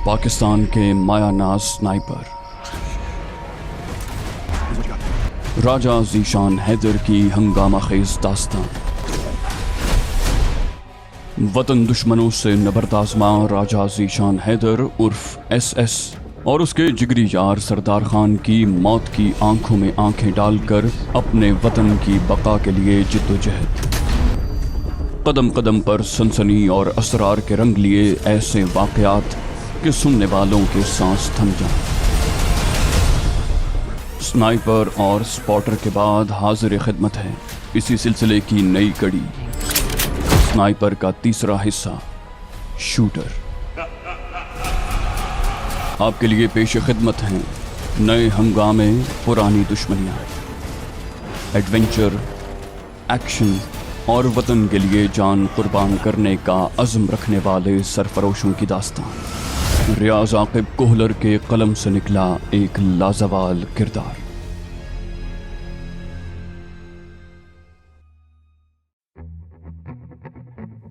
पाकिस्तान के मायानाज स्नाइपर राजा ज़ीशान हैदर की हंगामा खेज दास्तान। वतन दुश्मनों से नबर्द आज़मा राजा ज़ीशान हैदर उर्फ SS और उसके जिगरी यार सरदार खान की मौत की आंखों में आंखें डालकर अपने वतन की बका के लिए जिद्दोजहद। कदम कदम पर सनसनी और असरार के रंग लिए ऐसे वाक़यात कि सुनने वालों के सांस थम जाएं। स्नाइपर और स्पॉटर के बाद हाजिर खिदमत है इसी सिलसिले की नई कड़ी, स्नाइपर का तीसरा हिस्सा शूटर। आपके लिए पेश खिदमत हैं नए हंगामे, पुरानी दुश्मनियाँ, एडवेंचर, एक्शन और वतन के लिए जान कुर्बान करने का अज़्म रखने वाले सरफरोशों की दास्तान। रियाज आकिब कोहलर के कलम से निकला एक लाजवाल किरदार।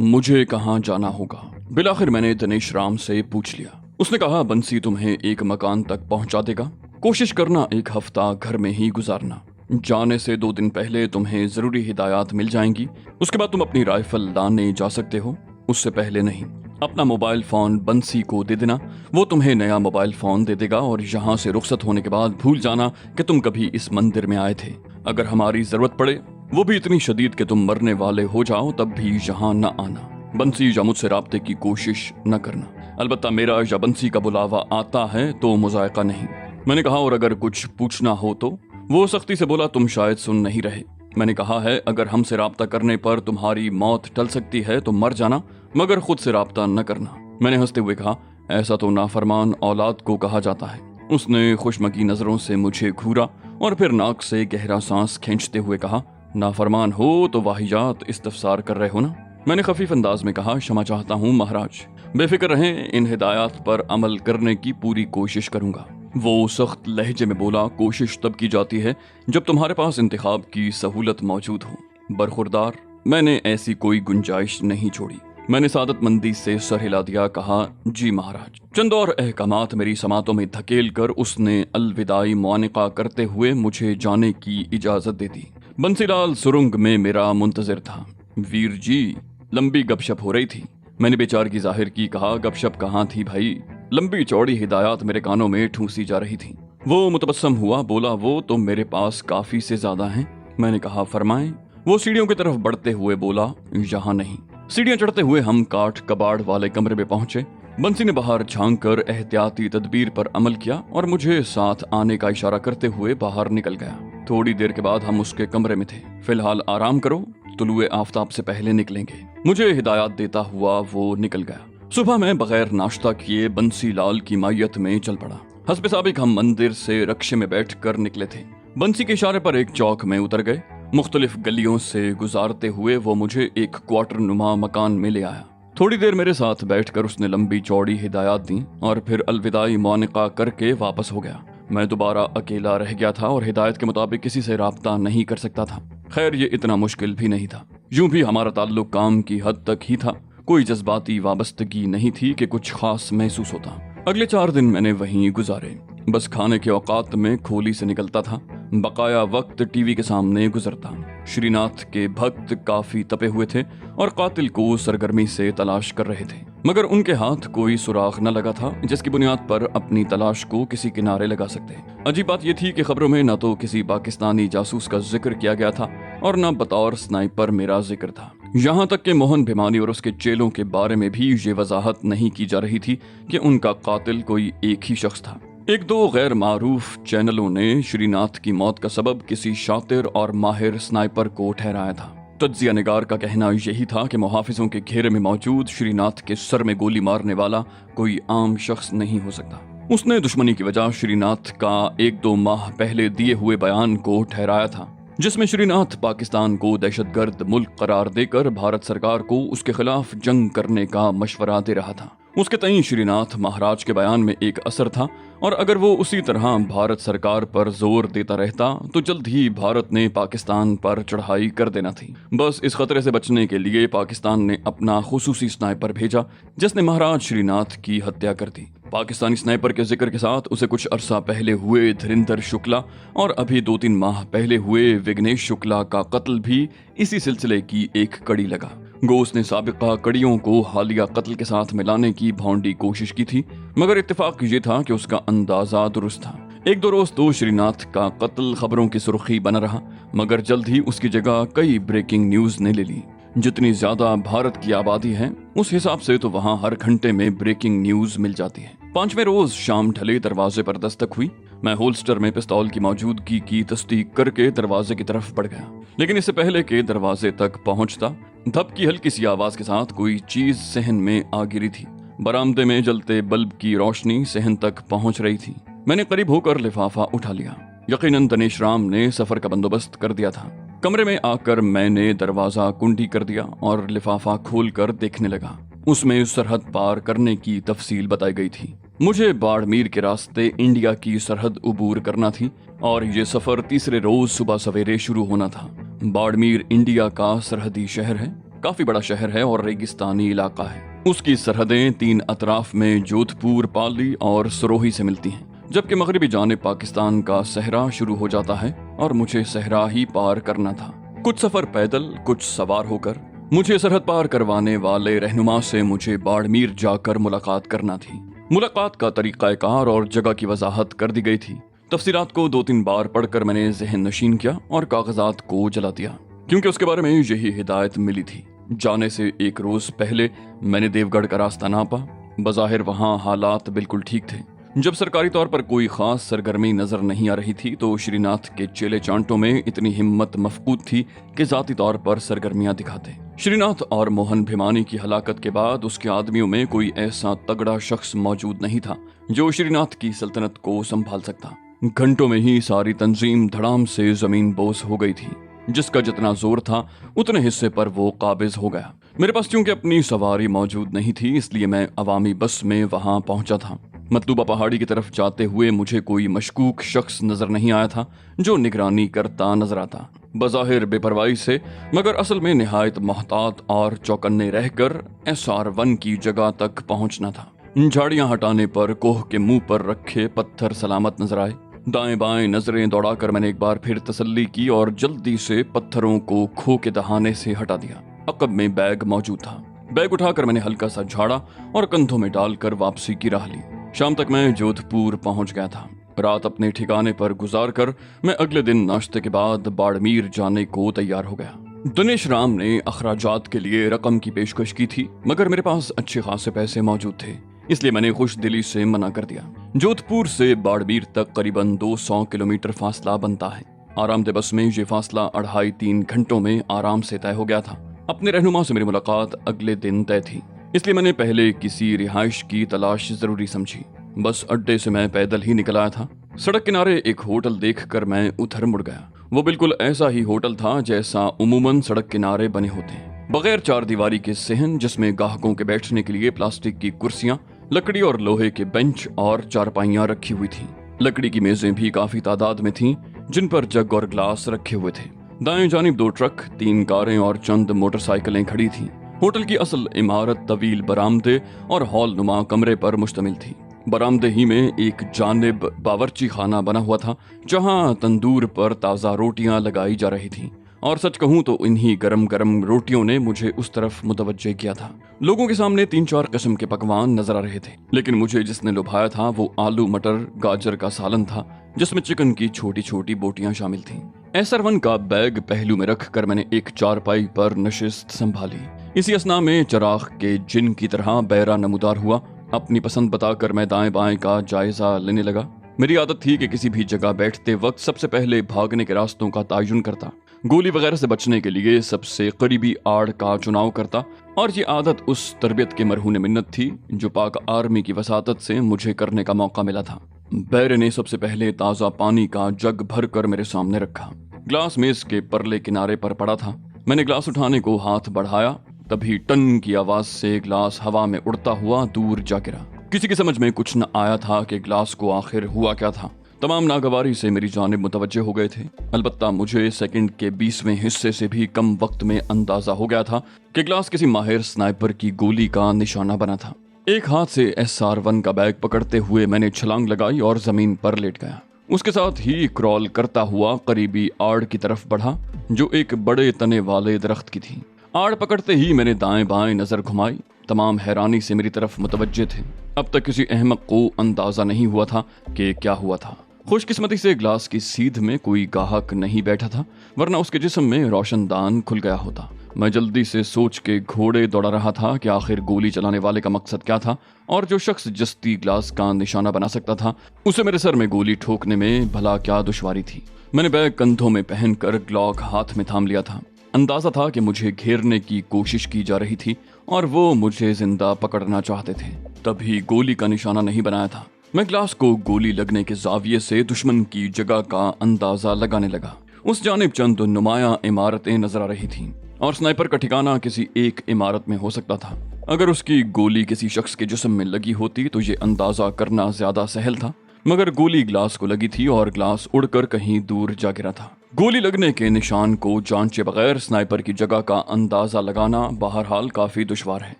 मुझे कहाँ जाना होगा? बिलाखिर मैंने दिनेश राम से पूछ लिया। उसने कहा, बंसी तुम्हें एक मकान तक पहुंचा देगा, कोशिश करना एक हफ्ता घर में ही गुजारना। जाने से 2 दिन पहले तुम्हें जरूरी हिदायत मिल जाएंगी। उसके बाद तुम अपनी राइफल लाने जा सकते हो, उससे पहले नहीं। अपना मोबाइल फोन बंसी को दे देना, वो तुम्हें नया मोबाइल फोन दे देगा। और यहाँ से रुखसत होने के बाद भूल जाना कि तुम कभी इस मंदिर में आए थे। अगर हमारी जरूरत पड़े, वो भी इतनी शदीद कि तुम मरने वाले हो जाओ, तब भी यहाँ न आना। बंसी या मुझसे राब्ते की कोशिश न करना। अलबत्ता मेरा या बंसी का बुलावा आता है तो मुज़ायका नहीं। मैंने कहा, और अगर कुछ पूछना हो तो? वो सख्ती से बोला, तुम शायद सुन नहीं रहे। मैंने कहा है, अगर हमसे राब्ता करने पर तुम्हारी मौत टल सकती है तो मर जाना, मगर खुद से राब्ता न करना। मैंने हंसते हुए कहा, ऐसा तो नाफरमान औलाद को कहा जाता है। उसने खुशमकी नजरों से मुझे घूरा और फिर नाक से गहरा सांस खींचते हुए कहा, नाफरमान हो तो वाहियात इस्तफसार कर रहे हो ना? मैंने खफीफ अंदाज में कहा, क्षमा चाहता हूँ महाराज, बेफिक्र रहें, इन हिदायत पर अमल करने की पूरी कोशिश करूंगा। वो सख्त लहजे में बोला, कोशिश तब की जाती है जब तुम्हारे पास इंतखाब की सहूलत मौजूद हो। बरखुरदार, मैंने ऐसी कोई गुंजाइश नहीं छोड़ी। मैंने सादतमंदी से सर हिला दिया, कहा, जी महाराज। चंद और अहकामात मेरी समातों में धकेल कर उसने अलविदाई मुआनिका करते हुए मुझे जाने की इजाजत दे दी। बंसीलाल सुरंग में मेरा मुंतजिर था। वीर जी, लंबी गपशप हो रही थी। मैंने बेचारगी जाहिर की, कहा, गपशप कहाँ थी भाई, लंबी चौड़ी हिदायत मेरे कानों में ठूंसी जा रही थी। वो मुतबस्सम हुआ, बोला, वो तो मेरे पास काफी से ज्यादा हैं। मैंने कहा, फरमाएं। वो सीढ़ियों की तरफ बढ़ते हुए बोला, यहाँ नहीं। सीढ़ियां चढ़ते हुए हम काठ कबाड़ वाले कमरे में पहुंचे। बंसी ने बाहर झांक कर एहतियाती तदबीर पर अमल किया और मुझे साथ आने का इशारा करते हुए बाहर निकल गया। थोड़ी देर के बाद हम उसके कमरे में थे। फिलहाल आराम करो, तुलुए आफताब से पहले निकलेंगे। मुझे हिदायत देता हुआ वो निकल गया। सुबह में बगैर नाश्ता किए बंसी लाल की मायत में चल पड़ा। हस्बे साबिक हम मंदिर से रक्शे में बैठ कर निकले थे। बंसी के इशारे पर एक चौक में उतर गए। मुख्तलिफ गलियों से गुजारते हुए वो मुझे एक क्वार्टर नुमा मकान में ले आया। थोड़ी देर मेरे साथ बैठकर उसने लंबी चौड़ी हिदायत दी और फिर अलविदाई मुआनिका करके वापस हो गया। मैं दोबारा अकेला रह गया था और हिदायत के मुताबिक किसी से राब्ता नहीं कर सकता था। खैर, ये इतना मुश्किल भी नहीं था। यूं भी हमारा ताल्लुक काम की हद तक ही था। कोई जज्बाती वाबस्तगी नहीं थी कि कुछ खास महसूस होता। अगले 4 दिन मैंने वहीं गुजारे। बस खाने के औकात में खोली से निकलता था, बकाया वक्त टीवी के सामने गुजरता। श्रीनाथ के भक्त काफी तपे हुए थे और कातिल को सरगर्मी से तलाश कर रहे थे, मगर उनके हाथ कोई सुराग न लगा था जिसकी बुनियाद पर अपनी तलाश को किसी किनारे लगा सकते। अजीब बात यह थी कि खबरों में न तो किसी पाकिस्तानी जासूस का जिक्र किया गया था और न बतौर स्नाइपर मेरा जिक्र था। यहाँ तक कि मोहन भिमानी और उसके चेलों के बारे में भी ये वजाहत नहीं की जा रही थी कि उनका कातिल कोई एक ही शख्स था। 1-2 गैर मारूफ चैनलों ने श्रीनाथ की मौत का सबब किसी शातिर और माहिर स्नाइपर को ठहराया था। तज्जिया निगार का कहना यही था कि मुहाफिजों के घेरे में मौजूद श्रीनाथ के सर में गोली मारने वाला कोई आम शख्स नहीं हो सकता। उसने दुश्मनी की वजह श्रीनाथ का 1-2 माह पहले दिए हुए बयान को ठहराया था, जिसमें श्रीनाथ पाकिस्तान को दहशतगर्द मुल्क करार देकर भारत सरकार को उसके खिलाफ जंग करने का मशवरा दे रहा था। उसके तईं श्रीनाथ महाराज के बयान में एक असर था और अगर वो उसी तरह भारत सरकार पर जोर देता रहता तो जल्द ही भारत ने पाकिस्तान पर चढ़ाई कर देना थी। बस इस खतरे से बचने के लिए पाकिस्तान ने अपना खुसूसी स्नाइपर भेजा जिसने महाराज श्रीनाथ की हत्या कर दी। पाकिस्तानी स्नाइपर के जिक्र के साथ उसे कुछ अरसा पहले हुए धीरेंद्र शुक्ला और अभी 2-3 माह पहले हुए विघ्नेश शुक्ला का कत्ल भी इसी सिलसिले की एक कड़ी लगा। गो उसने साबिका कड़ियों को हालिया कत्ल के साथ मिलाने की भौंडी कोशिश की थी, मगर इत्तेफाक ये था कि उसका अंदाजा दुरुस्त था। 1-2 रोज तो श्रीनाथ का कत्ल खबरों की सुर्खी बना रहा, मगर जल्द ही उसकी जगह कई ब्रेकिंग न्यूज ने ले ली। जितनी ज्यादा भारत की आबादी है उस हिसाब से तो वहाँ हर घंटे में ब्रेकिंग न्यूज मिल जाती है। 5वें रोज शाम ढले दरवाजे पर दस्तक हुई। मैं होल्स्टर में पिस्तौल की मौजूदगी की तस्दीक करके दरवाजे की तरफ बढ़ गया, लेकिन इससे पहले के दरवाजे तक पहुंचता धप की हल्की सी आवाज के साथ कोई चीज सहन में आ गिरी थी। बरामदे में जलते बल्ब की रोशनी सहन तक पहुंच रही थी। मैंने करीब होकर लिफाफा उठा लिया। यकीनन दनेश राम ने सफर का बंदोबस्त कर दिया था। कमरे में आकर मैंने दरवाजा कुंडी कर दिया और लिफाफा खोलकर देखने लगा। उसमें सरहद पार करने की तफसील बताई गई थी। मुझे बाड़मेर के रास्ते इंडिया की सरहद उबूर करना थी और ये सफर तीसरे रोज सुबह सवेरे शुरू होना था। बाड़मेर इंडिया का सरहदी शहर है, काफी बड़ा शहर है और रेगिस्तानी इलाका है। उसकी सरहदें 3 अतराफ में जोधपुर, पाली और सरोही से मिलती हैं, जबकि मगरबी जानिब पाकिस्तान का सहरा शुरू हो जाता है और मुझे सहरा ही पार करना था। कुछ सफर पैदल, कुछ सवार होकर। मुझे सरहद पार करवाने वाले रहनुमा से मुझे बाड़मेर जाकर मुलाकात करना थी। मुलाकात का तरीकाकार और जगह की वजाहत कर दी गई थी। तफसीलात को 2-3 बार पढ़कर मैंने जहन नशीन किया और कागजात को जला दिया, क्योंकि उसके बारे में यही हिदायत मिली थी। जाने से 1 रोज पहले मैंने देवगढ़ का रास्ता नापा। बज़ाहिर वहाँ हालात बिल्कुल ठीक थे। जब सरकारी तौर पर कोई खास सरगर्मी नजर नहीं आ रही थी तो श्रीनाथ के चेले चांटों में इतनी हिम्मत मफकूद थी कि जाती तौर पर सरगर्मियां दिखाते। श्रीनाथ और मोहन भिमानी की हलाकत के बाद उसके आदमियों में कोई ऐसा तगड़ा शख्स मौजूद नहीं था जो श्रीनाथ की सल्तनत को संभाल सकता। घंटों में ही सारी तंजीम धड़ाम से जमीन बोस हो गई थी। जिसका जितना जोर था उतने हिस्से पर वो काबिज हो गया। मेरे पास चूंकि अपनी सवारी मौजूद नहीं थी, इसलिए मैं अवामी बस में वहां पहुंचा था। मतलूबा पहाड़ी की तरफ जाते हुए मुझे कोई मशकूक शख्स नजर नहीं आया था जो निगरानी करता नजर आता। बज़ाहिर बेपरवाही से, मगर असल में निहायत मोहतात और चौकन्ने रहकर SR1 की जगह तक पहुंचना था। झाड़ियां हटाने पर कोह के मुंह पर रखे पत्थर सलामत नजर आए। दाएं बाएं नजरें दौड़ाकर मैंने एक बार फिर तसल्ली की और जल्दी से पत्थरों को खो के दहाने से हटा दिया। अकब में बैग मौजूद था। बैग उठाकर मैंने हल्का सा झाड़ा और कंधों में डालकर वापसी की राह ली। शाम तक मैं जोधपुर पहुंच गया था। रात अपने ठिकाने पर गुजार कर मैं अगले दिन नाश्ते के बाद बाड़मेर जाने को तैयार हो गया। दनेश राम ने अखराजात के लिए रकम की पेशकश की थी, मगर मेरे पास अच्छे खासे पैसे मौजूद थे, इसलिए मैंने खुश दिली से मना कर दिया। जोधपुर से बाड़मेर तक करीबन 200 किलोमीटर फासला बनता है। आरामदे बस में ये फासला 2.5-3 घंटों में आराम से तय हो गया था। अपने रहनुमा से मेरी मुलाकात अगले दिन तय थी, इसलिए मैंने पहले किसी रिहाइश की तलाश जरूरी समझी। बस अड्डे से मैं पैदल ही निकल आया था। सड़क किनारे एक होटल देखकर मैं उधर मुड़ गया। वो बिल्कुल ऐसा ही होटल था जैसा उमूमन सड़क किनारे बने होते हैं, बगैर 4 दीवारी के सहन जिसमें ग्राहकों के बैठने के लिए प्लास्टिक की कुर्सियां, लकड़ी और लोहे के बेंच और चारपाइयां रखी हुई थी। लकड़ी की मेजें भी काफी तादाद में थीं, जिन पर जग और ग्लास रखे हुए थे। दाएं जानिब 2 ट्रक, 3 कारें और चंद मोटरसाइकिलें खड़ी थीं। होटल की असल इमारत तवील बरामदे और हॉल नुमा कमरे पर मुश्तमिल थी। बरामदे ही में एक जानिब बावर्ची खाना बना हुआ था, जहां तंदूर पर ताज़ा रोटियां लगाई जा रही थीं। और सच कहूं तो इन्हीं गरम गरम रोटियों ने मुझे उस तरफ मुतवज्जे किया था। लोगों के सामने 3-4 किस्म के पकवान नजर आ रहे थे, लेकिन मुझे जिसने लुभाया था वो आलू मटर गाजर का सालन था, जिसमें चिकन की छोटी छोटी बोटियां शामिल थीं। SR1 का बैग पहलू में रख कर मैंने एक चारपाई पर नशिस्त संभाली। इसी असना में चराग के जिन की तरह बैरा नमूदार हुआ। अपनी पसंद बताकर मैं दाएं बाएं का जायजा लेने लगा। मेरी आदत थी कि किसी भी जगह बैठते वक्त सबसे पहले भागने के रास्तों का तयन करता, गोली वगैरह से बचने के लिए सबसे करीबी आड़ का चुनाव करता, और ये आदत उस तरबियत के मरहून मिन्नत थी जो पाक आर्मी की वसातत से मुझे करने का मौका मिला था। बैरे ने सबसे पहले ताज़ा पानी का जग भर कर मेरे सामने रखा। ग्लास मेज के परले किनारे पर पड़ा था। मैंने ग्लास उठाने को हाथ बढ़ाया, तभी टन की आवाज से ग्लास हवा में उड़ता हुआ दूर जा गिरा। किसी की समझ में कुछ न आया था कि ग्लास को आखिर हुआ क्या था। तमाम नागवारी से मेरी जानिब मुतवज्जे हो गए थे। अलबत्ता मुझे सेकंड के 20वें हिस्से से भी कम वक्त में अंदाजा हो गया था कि ग्लास किसी माहिर स्नाइपर की गोली का निशाना बना था। एक हाथ से SR1 का बैग पकड़ते हुए मैंने छलांग लगाई और जमीन पर लेट गया। उसके साथ ही क्रॉल करता हुआ करीबी आड़ की तरफ बढ़ा जो एक बड़े तने वाले दरख्त की थी। आड़ पकड़ते ही मैंने दाएं बाएं नजर घुमाई। तमाम हैरानी से मेरी तरफ मुतवज्जे थे। अब तक किसी अहमक को अंदाजा नहीं हुआ था कि क्या हुआ था। खुशकिस्मती से ग्लास की सीध में कोई गाहक नहीं बैठा था, वरना उसके जिस्म में रोशनदान खुल गया होता। मैं जल्दी से सोच के घोड़े दौड़ा रहा था कि आखिर गोली चलाने वाले का मकसद क्या था, और जो शख्स जस्ती ग्लास का निशाना बना सकता था उसे मेरे सर में गोली ठोकने में भला क्या दुश्वारी थी। मैंने बैग कंधों में पहनकर ग्लॉक हाथ में थाम लिया था। अंदाजा था कि मुझे घेरने की कोशिश की जा रही थी और वो मुझे जिंदा पकड़ना चाहते थे। तभी गोली का निशाना नहीं बनाया था। मैं ग्लास को गोली लगने के जाविये से दुश्मन की जगह का अंदाजा लगाने लगा। उस जानिब चंद नुमाया इमारतें नजर आ रही थीं और स्नाइपर का ठिकाना किसी एक इमारत में हो सकता था। अगर उसकी गोली किसी शख्स के जिस्म में लगी होती तो ये अंदाजा करना ज्यादा सहल था, मगर गोली ग्लास को लगी थी और ग्लास उड़कर कहीं दूर जा गिरा था। गोली लगने के निशान को जांचे बगैर स्नाइपर की जगह का अंदाजा लगाना बहरहाल काफी दुश्वार है।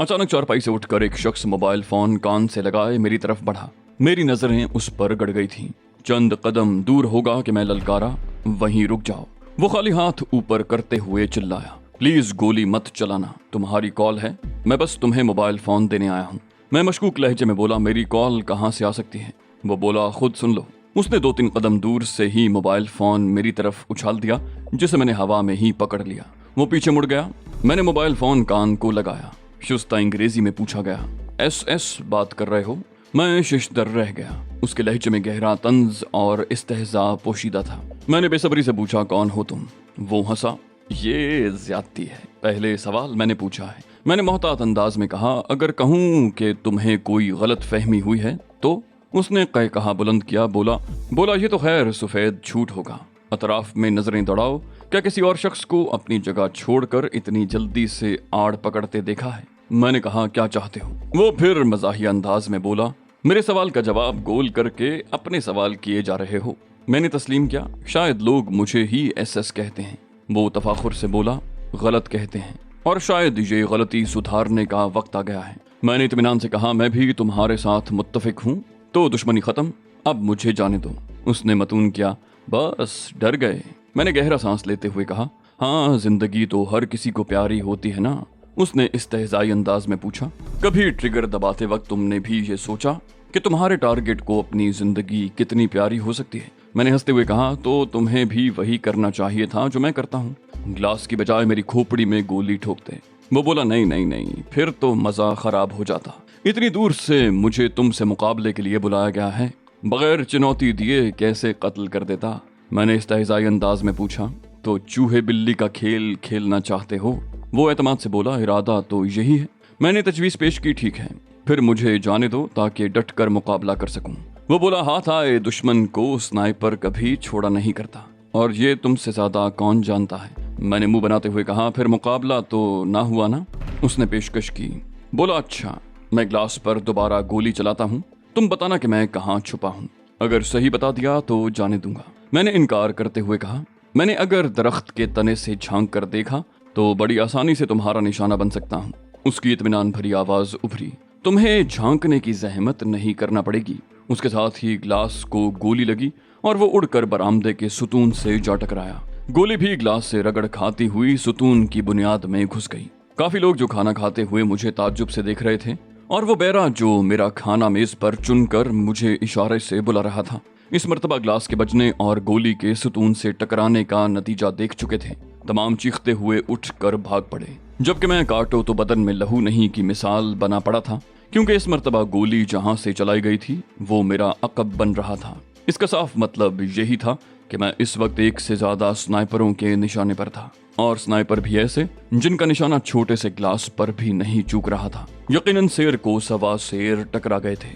अचानक चारपाई से उठकर एक शख्स मोबाइल फोन कान से लगाए मेरी तरफ बढ़ा। मेरी नजरें उस पर गड़ गई थीं। चंद कदम दूर होगा कि मैं ललकारा, वहीं रुक जाओ। वो खाली हाथ ऊपर करते हुए चिल्लाया, प्लीज गोली मत चलाना, तुम्हारी कॉल है, मैं बस तुम्हें मोबाइल फोन देने आया हूँ। मैं मशकूक लहजे में बोला, मेरी कॉल कहाँ से आ सकती है? वो बोला, खुद सुन लो। उसने 2-3 कदम दूर से ही मोबाइल फोन मेरी तरफ उछाल दिया, जिसे मैंने हवा में ही पकड़ लिया। वो पीछे मुड़ गया। मैंने मोबाइल फोन कान को लगाया। शुस्ता अंग्रेजी में पूछा गया, SS बात कर रहे हो? मैं शिशदर रह गया। उसके लहजे में गहरा तंज और इस्तेहजा पोशीदा था। मैंने बेसब्री से पूछा, कौन हो तुम? वो हंसा, ये ज्यादती है, पहले सवाल मैंने पूछा है। मैंने मोहतात अंदाज में कहा, अगर कहूँ कि तुम्हें कोई गलत फहमी हुई है तो? उसने कहा बुलंद किया, बोला ये तो खैर सफेद झूठ होगा। अतराफ में नजरें दौड़ाओ, क्या किसी और शख्स को अपनी जगह छोड़कर इतनी जल्दी से आड़ पकड़ते देखा है? मैंने कहा, क्या चाहते हो? वो फिर मजाहिया अंदाज में बोला, मेरे सवाल का जवाब गोल करके अपने सवाल किए जा रहे हो। मैंने तस्लीम किया, शायद लोग मुझे ही SS कहते हैं। वो तफाखुर से बोला, गलत कहते हैं और शायद ये गलती सुधारने का वक्त आ गया है। मैंने इत्मीनान से कहा, मैं भी तुम्हारे साथ मुत्तफिक हूँ, तो दुश्मनी खत्म, अब मुझे जाने दो। उसने मतून किया, बस डर गए? मैंने गहरा सांस लेते हुए कहा, हाँ, जिंदगी तो हर किसी को प्यारी होती है ना? उसने इस्तेहज़ाई अंदाज में पूछा, कभी ट्रिगर दबाते वक्त तुमने भी ये सोचा कि तुम्हारे टारगेट को अपनी जिंदगी कितनी प्यारी हो सकती है? मैंने हंसते हुए कहा, तो तुम्हें भी वही करना चाहिए था जो मैं करता हूँ, ग्लास की बजाय मेरी खोपड़ी में गोली ठोकते। वो बोला, नहीं, फिर तो मजा खराब हो जाता। इतनी दूर से मुझे तुमसे मुकाबले के लिए बुलाया गया है, बगैर चुनौती दिए कैसे कत्ल कर देता? मैंने इस्तेहज़ाई अंदाज में पूछा, तो चूहे बिल्ली का खेल खेलना चाहते हो? वो एतमाद से बोला, इरादा तो यही है। मैंने तजवीज़ पेश की, ठीक है, फिर मुझे जाने दो ताकि डट कर मुकाबला कर सकूं। वो बोला, हाथ आए दुश्मन को स्नाइपर कभी छोड़ा नहीं करता, और ये तुमसे ज्यादा कौन जानता है? मैंने मुंह बनाते हुए कहा, फिर मुकाबला तो ना हुआ ना? उसने पेशकश की। बोला, अच्छा, मैं ग्लास पर दोबारा गोली चलाता हूँ, तुम बताना कि मैं कहाँ छुपा हूँ। अगर सही बता दिया तो जाने दूंगा। मैंने इनकार करते हुए कहा, मैंने अगर दरख्त के तने से झांक कर देखा तो बड़ी आसानी से तुम्हारा निशाना बन सकता हूँ। उसकी इत्मीनान भरी आवाज उभरी, तुम्हें झांकने की जहमत नहीं करना पड़ेगी। उसके साथ ही ग्लास को गोली लगी और वो उड़कर बरामदे के सुतून से जा टकराया। गोली भी ग्लास से रगड़ खाती हुई सुतून की बुनियाद में घुस गई। काफी लोग जो खाना खाते हुए मुझे ताज्जुब से देख रहे थे, और वो बैरा जो मेरा खाना मेज पर चुनकर मुझे इशारे से बुला रहा था, इस मर्तबा ग्लास के बजने और गोली के सुतून से टकराने का नतीजा देख चुके थे। तमाम चीखते हुए उठकर भाग पड़े, जबकि मैं काटो तो बदन में लहू नहीं की मिसाल बना पड़ा था, क्योंकि इस मर्तबा गोली जहां से चलाई गई थी वो मेरा अकब बन रहा था। इसका साफ मतलब यही था कि मैं इस वक्त एक से ज्यादा स्नाइपरों के निशाने पर था, और स्नाइपर भी ऐसे जिनका निशाना छोटे से ग्लास पर भी नहीं चूक रहा था। यकीनन शेर को सवा शेर टकरा गए थे।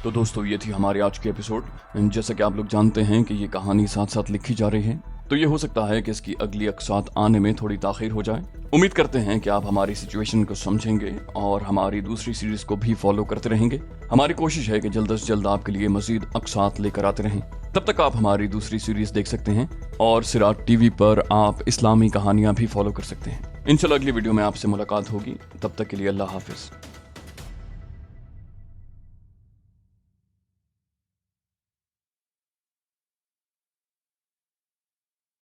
तो दोस्तों, ये थी हमारी आज की एपिसोड। जैसा कि आप लोग जानते हैं कि ये कहानी साथ साथ लिखी जा रही है, तो ये हो सकता है कि इसकी अगली अक़सात आने में थोड़ी ताख़ीर हो जाए। उम्मीद करते हैं कि आप हमारी सिचुएशन को समझेंगे और हमारी दूसरी सीरीज़ को भी फॉलो करते रहेंगे। हमारी कोशिश है कि जल्द से जल्द आपके लिए मज़ीद अक़सात लेकर आते रहें। तब तक आप हमारी दूसरी सीरीज़ देख सकते हैं और सिराज टीवी पर आप इस्लामी कहानियाँ भी फॉलो कर सकते हैं। इंशाल्लाह अगली वीडियो में आपसे मुलाकात होगी। तब तक के लिए अल्लाह हाफ़िज़।